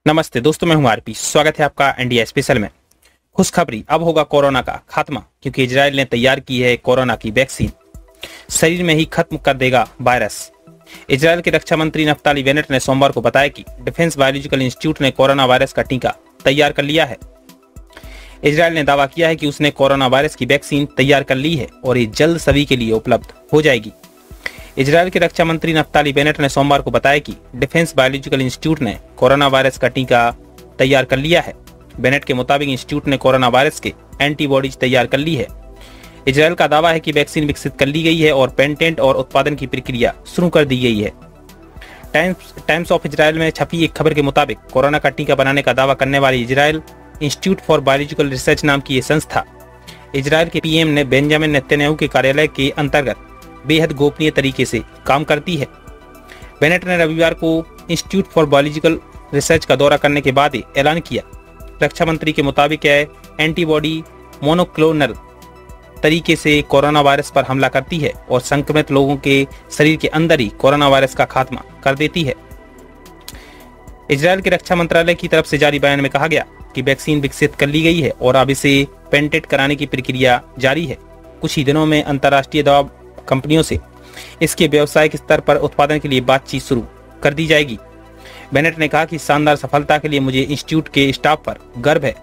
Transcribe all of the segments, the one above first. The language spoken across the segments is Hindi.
नमस्ते दोस्तों, मैं हूं आरपी। स्वागत है आपका इंडिया स्पेशल में। खुशखबरी, अब होगा कोरोना का खात्मा, क्योंकि इजराइल ने तैयार की है कोरोना की वैक्सीन। शरीर में ही खत्म कर देगा वायरस। इजराइल के रक्षा मंत्री नफ्ताली बेनेट ने सोमवार को बताया कि डिफेंस बायोलॉजिकल इंस्टीट्यूट ने कोरोना वायरस का टीका तैयार कर लिया है। इजराइल ने दावा किया है कि उसने कोरोना वायरस की वैक्सीन तैयार कर ली है और ये जल्द सभी के लिए उपलब्ध हो जाएगी। इजराइल के रक्षा मंत्री नफ्ताली बेनेट ने सोमवार को बताया कि डिफेंस बायोलॉजिकल इंस्टीट्यूट ने कोरोना वायरस का टीका तैयार कर लिया है। बेनेट के मुताबिक इंस्टीट्यूट ने कोरोना वायरस के एंटीबॉडीज तैयार कर ली है। इजराइल का दावा है कि वैक्सीन विकसित कर ली गई है और पेटेंट और उत्पादन की प्रक्रिया शुरू कर दी गई है। टाइम्स ऑफ इजराइल में छपी एक खबर के मुताबिक कोरोना का टीका बनाने का दावा करने वाली Israel institute for biological research नाम की ये संस्था इजराइल के पीएम ने बेंजामिन नेतन्याहू के कार्यालय के अंतर्गत बेहद गोपनीय तरीके से काम करती है। बेनेट ने रविवार को इंस्टीट्यूट फॉर बायोलॉजिकल रिसर्च का दौरा करने के बाद ऐलान किया। रक्षा मंत्री के मुताबिक यह एंटीबॉडी मोनोक्लोनल तरीके से कोरोना वायरस पर हमला करती है और संक्रमित लोगों के शरीर के अंदर ही कोरोना वायरस का खात्मा कर देती है। इजराइल के रक्षा मंत्रालय की तरफ से जारी बयान में कहा गया कि वैक्सीन विकसित कर ली गई है और अब इसे पेटेंट कराने की प्रक्रिया जारी है। कुछ ही दिनों में अंतर्राष्ट्रीय दवा कंपनियों से इसके व्यावसायिक स्तर पर उत्पादन के लिए बातचीत शुरू कर दी जाएगी। बेनेट ने कहा कि शानदार सफलता के लिए मुझे इंस्टीट्यूट के स्टाफ पर गर्व है।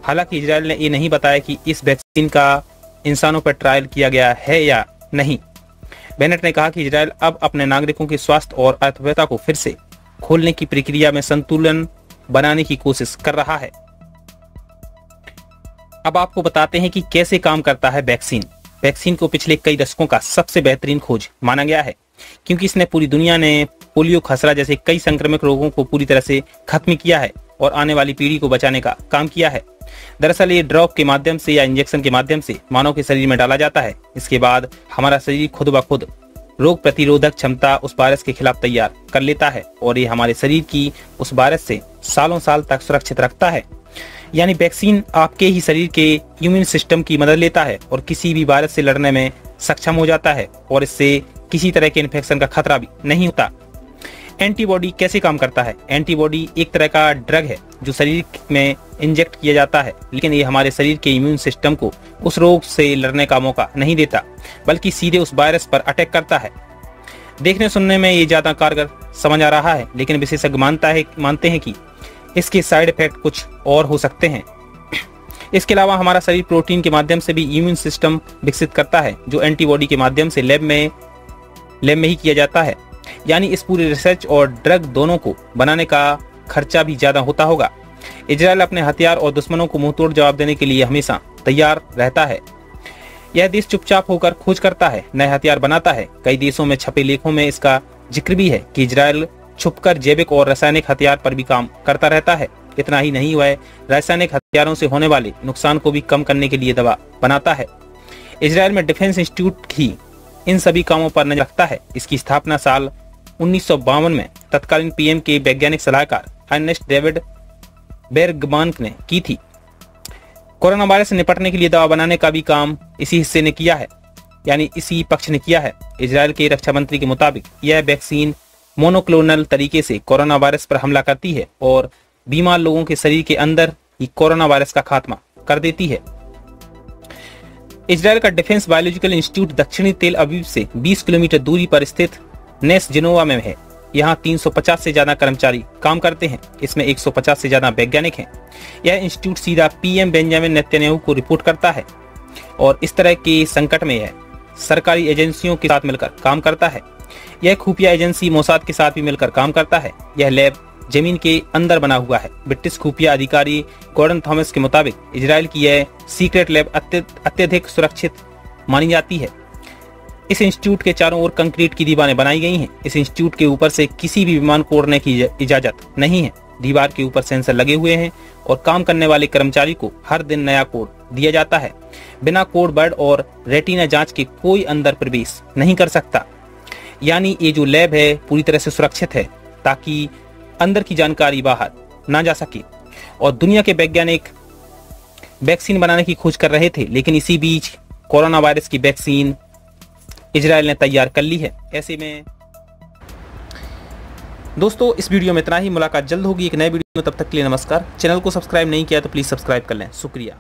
हालांकि इजराइल ने ये नहीं बताया कि इस वैक्सीन का इंसानों पर ट्रायल किया गया है या नहीं। बेनेट ने कहा कि इजराइल अब अपने नागरिकों के स्वास्थ्य और अर्थव्यवस्था को फिर से खोलने की प्रक्रिया में संतुलन बनाने की कोशिश कर रहा है। अब आपको बताते हैं कि कैसे काम करता है वैक्सीन। वैक्सीन को पिछले कई दशकों का सबसे बेहतरीन खोज माना गया है, क्योंकि इसने पूरी दुनिया ने पोलियो, खसरा जैसे कई संक्रामक रोगों को पूरी तरह से खत्म किया है और आने वाली पीढ़ी को बचाने का काम किया है। दरअसल ये ड्रॉप के माध्यम से या इंजेक्शन के माध्यम से मानव के शरीर में डाला जाता है। इसके बाद हमारा शरीर खुद ब खुद रोग प्रतिरोधक क्षमता उस वायरस के खिलाफ तैयार कर लेता है और ये हमारे शरीर की उस वायरस से सालों साल तक सुरक्षित रखता है। यानी वैक्सीन आपके ही शरीर के इम्यून सिस्टम की मदद लेता है और किसी भी वायरस से लड़ने में सक्षम हो जाता है और इससे किसी तरह के इन्फेक्शन का खतरा भी नहीं होता। एंटीबॉडी कैसे काम करता है? एंटीबॉडी एक तरह का ड्रग है जो शरीर में इंजेक्ट किया जाता है, लेकिन ये हमारे शरीर के इम्यून सिस्टम को उस रोग से लड़ने का मौका नहीं देता, बल्कि सीधे उस वायरस पर अटैक करता है। देखने सुनने में ये ज्यादा कारगर समझ आ रहा है, लेकिन विशेषज्ञ मानते हैं कि इसके साइड इफेक्ट कुछ और हो सकते हैं। इसके अलावा हमारा शरीर प्रोटीन के माध्यम से भी इम्यून सिस्टम विकसित करता है, जो एंटीबॉडी के माध्यम से लैब में ही किया जाता है। यानी इस पूरे रिसर्च और ड्रग दोनों को बनाने का खर्चा भी ज्यादा होता होगा। इजराइल अपने हथियार और दुश्मनों को मुंहतोड़ जवाब देने के लिए हमेशा तैयार रहता है। यह देश चुपचाप होकर खोज करता है, नए हथियार बनाता है। कई देशों में छपे लेखों में इसका जिक्र भी है कि इजराइल छुपकर जैविक और रासायनिक हथियार पर भी काम करता रहता है। इतना ही नहीं, वह रासायनिक हथियारों से होने वाले नुकसान को भी कम करने के लिए दवा बनाता है। इजराइल में डिफेंस इंस्टीट्यूट ही इन सभी कामों पर नजर रखता है। इसकी स्थापना साल 1952 में तत्कालीन पीएम के वैज्ञानिक सलाहकार अर्नेस्ट डेविड बेर्गमान ने की थी। कोरोना वायरस से निपटने के लिए दवा बनाने का भी काम इसी हिस्से ने किया है, यानी इसी पक्ष ने किया है। इजराइल के रक्षा मंत्री के मुताबिक यह वैक्सीन मोनोक्लोनल तरीके से कोरोना वायरस पर हमला करती है और बीमार लोगों के शरीर के अंदर ही कोरोना वायरस का खात्मा कर देती है। इजराइल का डिफेंस बायोलॉजिकल इंस्टीट्यूट दक्षिणी तेल अवीव से 20 किलोमीटर दूरी पर स्थित नेस जिनोवा में है। यहाँ 350 से ज्यादा कर्मचारी काम करते हैं। इसमें 150 से ज्यादा वैज्ञानिक हैं। यह इंस्टीट्यूट सीधा पीएम बेंजामिन नेतन्याहू को रिपोर्ट करता है और इस तरह के संकट में यह सरकारी एजेंसियों के साथ मिलकर काम करता है। यह खुफिया एजेंसी मोसाद के साथ भी मिलकर काम करता है। यह लैब जमीन के अंदर बना हुआ है। ब्रिटिश खुफिया अधिकारी गॉर्डन थॉमस के मुताबिक इजराइल की यह सीक्रेट लैब अत्यधिक सुरक्षित मानी जाती है। इस इंस्टीट्यूट के चारों ओर कंक्रीट की दीवारें बनाई गई हैं। इस इंस्टीट्यूट के ऊपर से किसी भी विमान को उड़ने की इजाजत नहीं है। दीवार के ऊपर सेंसर लगे हुए हैं और काम करने वाले कर्मचारी को हर दिन नया कोड दिया जाता है। बिना कोड वर्ड और रेटिना जांच के कोई अंदर प्रवेश नहीं कर सकता। यानी ये जो लैब है पूरी तरह से सुरक्षित है, ताकि अंदर की जानकारी बाहर ना जा सके। और दुनिया के वैज्ञानिक वैक्सीन बनाने की खोज कर रहे थे, लेकिन इसी बीच कोरोना वायरस की वैक्सीन इजराइल ने तैयार कर ली है। ऐसे में दोस्तों इस वीडियो में इतना ही, मुलाकात जल्द होगी एक नए वीडियो में, तब तक के लिए नमस्कार। चैनल को सब्सक्राइब नहीं किया तो प्लीज़ सब्सक्राइब कर लें। शुक्रिया।